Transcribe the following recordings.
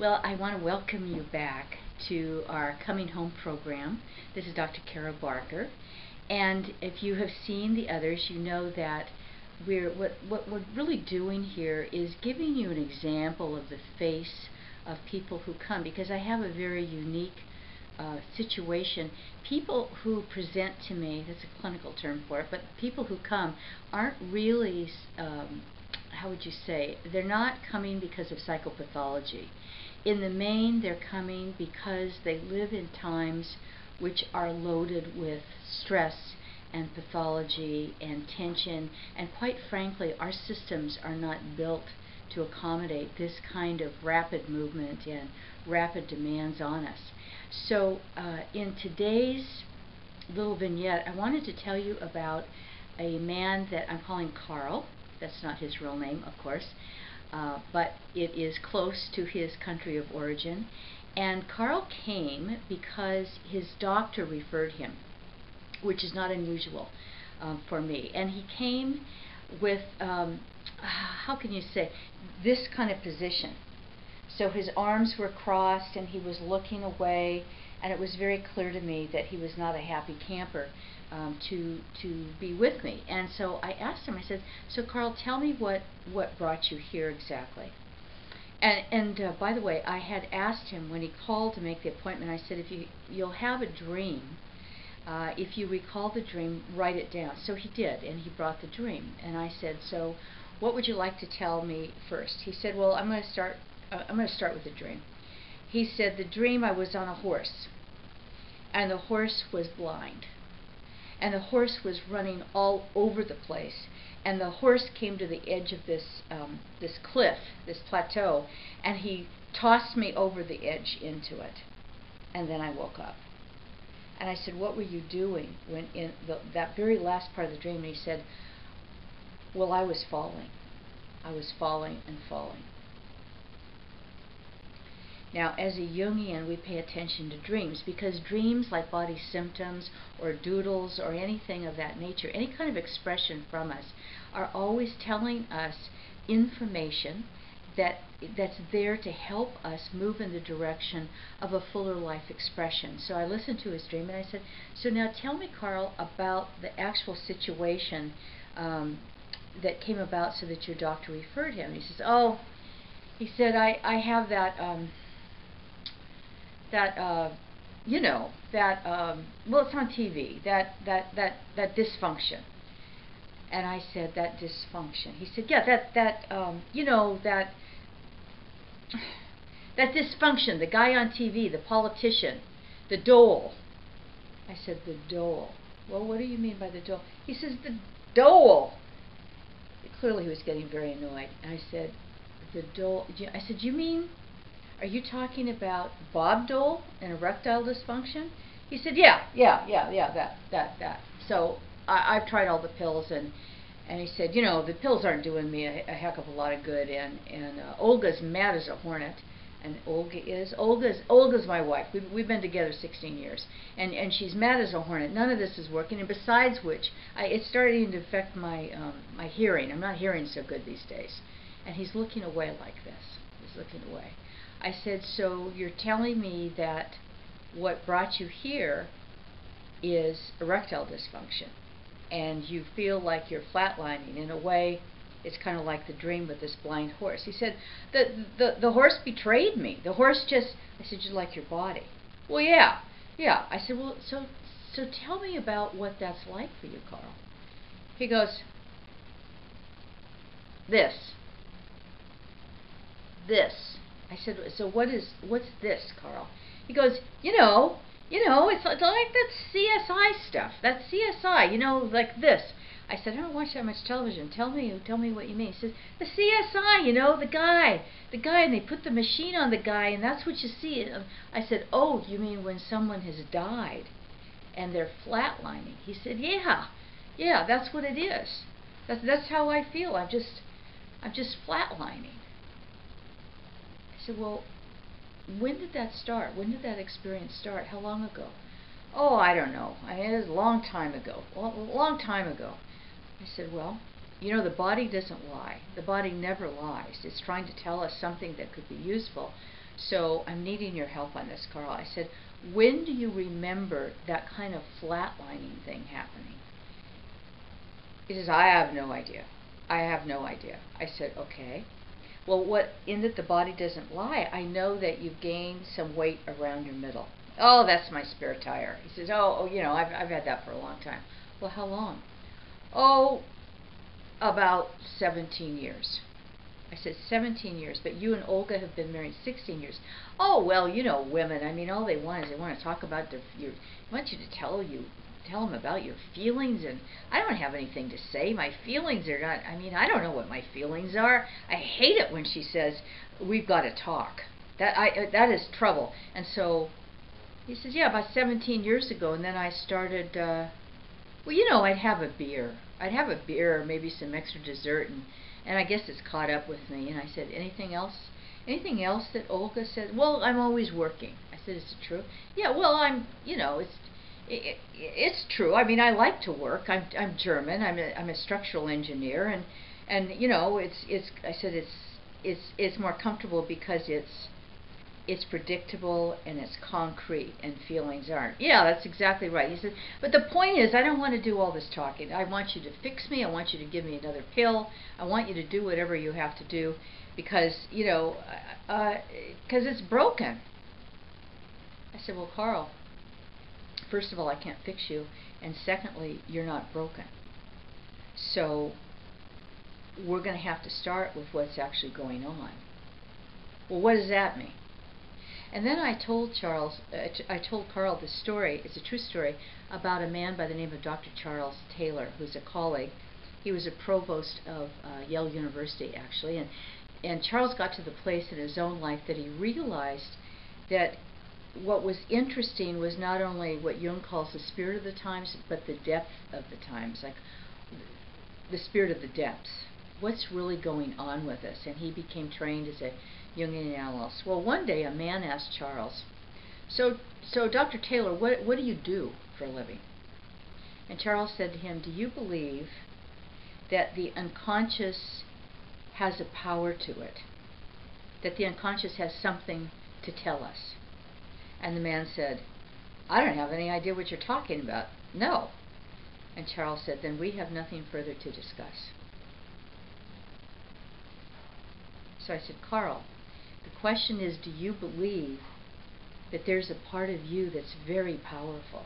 Well, I want to welcome you back to our Coming Home program. This is Dr. Cara Barker, and if you have seen the others, you know that what we're really doing here is giving you an example of the face of people who come, because I have a very unique situation. People who present to me, that's a clinical term for it, but people who come aren't really, how would you say, they're not coming because of psychopathology. In the main, they're coming because they live in times which are loaded with stress and pathology and tension, and quite frankly, our systems are not built to accommodate this kind of rapid movement and rapid demands on us. So in today's little vignette, I wanted to tell you about a man that I'm calling Carl. That's not his real name, of course, but it is close to his country of origin. And Carl came because his doctor referred him, which is not unusual for me. And he came with, how can you say, this kind of position. So his arms were crossed and he was looking away, and it was very clear to me that he was not a happy camper to be with me. And so I asked him, I said, so Carl, tell me what brought you here exactly. And by the way, I had asked him when he called to make the appointment, I said, if you'll have a dream, if you recall the dream, write it down. So he did, and he brought the dream. And I said, so what would you like to tell me first? He said, well, I'm going to start with the dream. He said, the dream, I was on a horse, and the horse was blind, and the horse was running all over the place, and the horse came to the edge of this this cliff, this plateau, and he tossed me over the edge into it, and then I woke up. And I said, what were you doing when in that very last part of the dream? And he said, well, I was falling. I was falling and falling. Now, as a Jungian, we pay attention to dreams, because dreams, like body symptoms or doodles or anything of that nature, any kind of expression from us, are always telling us information that's there to help us move in the direction of a fuller life expression. So I listened to his dream and I said, so now tell me, Carl, about the actual situation that came about so that your doctor referred him. And he says, oh, he said, I have that, well, it's on TV, that dysfunction. And I said, that dysfunction. He said, yeah, that dysfunction, the guy on TV, the politician, the dole. I said, the dole. Well, what do you mean by the dole? He says, the dole. Clearly he was getting very annoyed. And I said, the dole. I said, you mean, are you talking about Bob Dole and erectile dysfunction? He said, yeah, that. So I've tried all the pills, and he said, you know, the pills aren't doing me a heck of a lot of good, and Olga's mad as a hornet, and Olga's my wife. We've been together 16 years, and she's mad as a hornet. None of this is working, and besides which, it's starting to affect my my hearing. I'm not hearing so good these days. And he's looking away like this. He's looking away. I said, so you're telling me that what brought you here is erectile dysfunction, and you feel like you're flatlining. In a way, it's kind of like the dream with this blind horse. He said, the horse betrayed me. The horse just, I said, you like your body? Well, yeah. I said, well, so tell me about what that's like for you, Carl. He goes, this. I said, so what's this, Carl? He goes, you know, it's like that CSI stuff. That CSI, like this. I said, I don't watch that much television. Tell me what you mean. He says, the CSI, the guy, and they put the machine on the guy, and that's what you see. I said, oh, you mean when someone has died and they're flatlining? He said, yeah, that's what it is. That's how I feel. I'm just flatlining. I said, well, when did that start? When did that experience start? How long ago? Oh, I don't know. It was a long time ago. I said, well, the body doesn't lie. The body never lies. It's trying to tell us something that could be useful. So I'm needing your help on this, Carl. I said, when do you remember that kind of flatlining thing happening? He says, I have no idea. I have no idea. I said, okay. Well, what in that the body doesn't lie, I know that you've gained some weight around your middle. Oh, that's my spare tire. He says, I've had that for a long time. Well, how long? Oh, about 17 years. I said, 17 years, but you and Olga have been married 16 years. Oh, well, women, I mean, all they want is they want to talk about they want you to tell them about your feelings, and I don't have anything to say. My feelings are not, I don't know what my feelings are. I hate it when she says, we've got to talk. That is trouble. And so he says, yeah, about 17 years ago, and then I started, I'd have a beer. I'd have a beer or maybe some extra dessert, and I guess it's caught up with me. And I said, anything else? Anything else that Olga said? Well, I'm always working. I said, is it true? Yeah, well, it's true. I mean, I like to work. I'm German. I'm a structural engineer, and I said it's more comfortable because it's predictable and it's concrete, and feelings aren't. Yeah, that's exactly right. He said, but the point is, I don't want to do all this talking. I want you to fix me. I want you to give me another pill. I want you to do whatever you have to do because it's broken. I said, well, Carl, first of all, I can't fix you, and secondly, you're not broken. So we're going to have to start with what's actually going on. Well, what does that mean? And then I told Carl this story. It's a true story about a man by the name of Dr. Charles Taylor, who's a colleague. He was a provost of Yale University, actually, and Charles got to the place in his own life that he realized that what was interesting was not only what Jung calls the spirit of the times, but the depth of the times, like the spirit of the depths. What's really going on with us? And he became trained as a Jungian analyst. Well, one day a man asked Charles, so Dr. Taylor, what do you do for a living? And Charles said to him, do you believe that the unconscious has a power to it? That the unconscious has something to tell us? And the man said, I don't have any idea what you're talking about. No. And Charles said, then we have nothing further to discuss. So I said, Carl, the question is, do you believe that there's a part of you that's very powerful,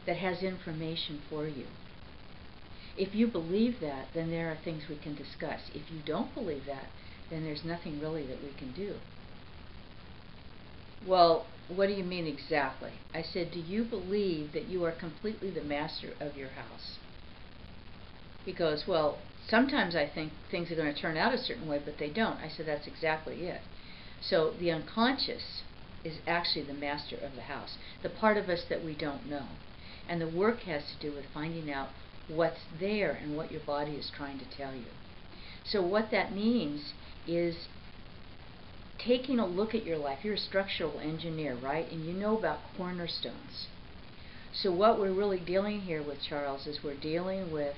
that has information for you? If you believe that, then there are things we can discuss. If you don't believe that, then there's nothing really that we can do. Well, what do you mean exactly? I said, do you believe that you are completely the master of your house? He goes, well, sometimes I think things are going to turn out a certain way, but they don't. I said, that's exactly it. So the unconscious is actually the master of the house, the part of us that we don't know. And the work has to do with finding out what's there and what your body is trying to tell you. So what that means is taking a look at your life. You're a structural engineer, right? And you know about cornerstones. So what we're really dealing here with, Charles, is we're dealing with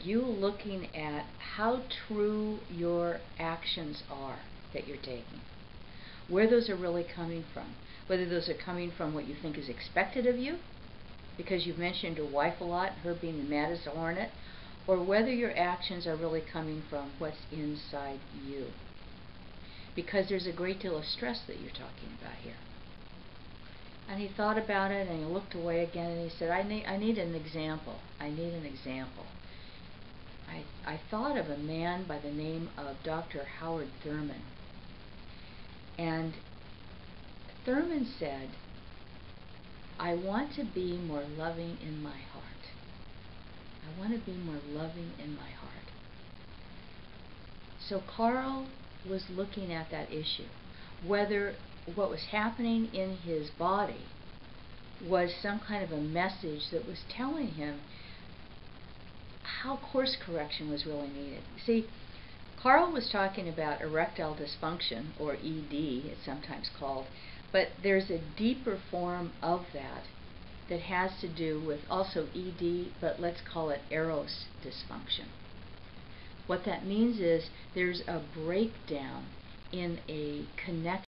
you looking at how true your actions are that you're taking. Where those are really coming from. Whether those are coming from what you think is expected of you, because you've mentioned your wife a lot, her being the mad as a hornet, or whether your actions are really coming from what's inside you. Because there's a great deal of stress that you're talking about here. And he thought about it, and he looked away again, and he said, I need an example. I need an example. I thought of a man by the name of Dr. Howard Thurman. And Thurman said, I want to be more loving in my heart. I want to be more loving in my heart. So Carl was looking at that issue, whether what was happening in his body was some kind of a message that was telling him how course correction was really needed. See, Carl was talking about erectile dysfunction, or ED, it's sometimes called, but there's a deeper form of that has to do with also ED, but let's call it eros dysfunction. What that means is there's a breakdown in a connection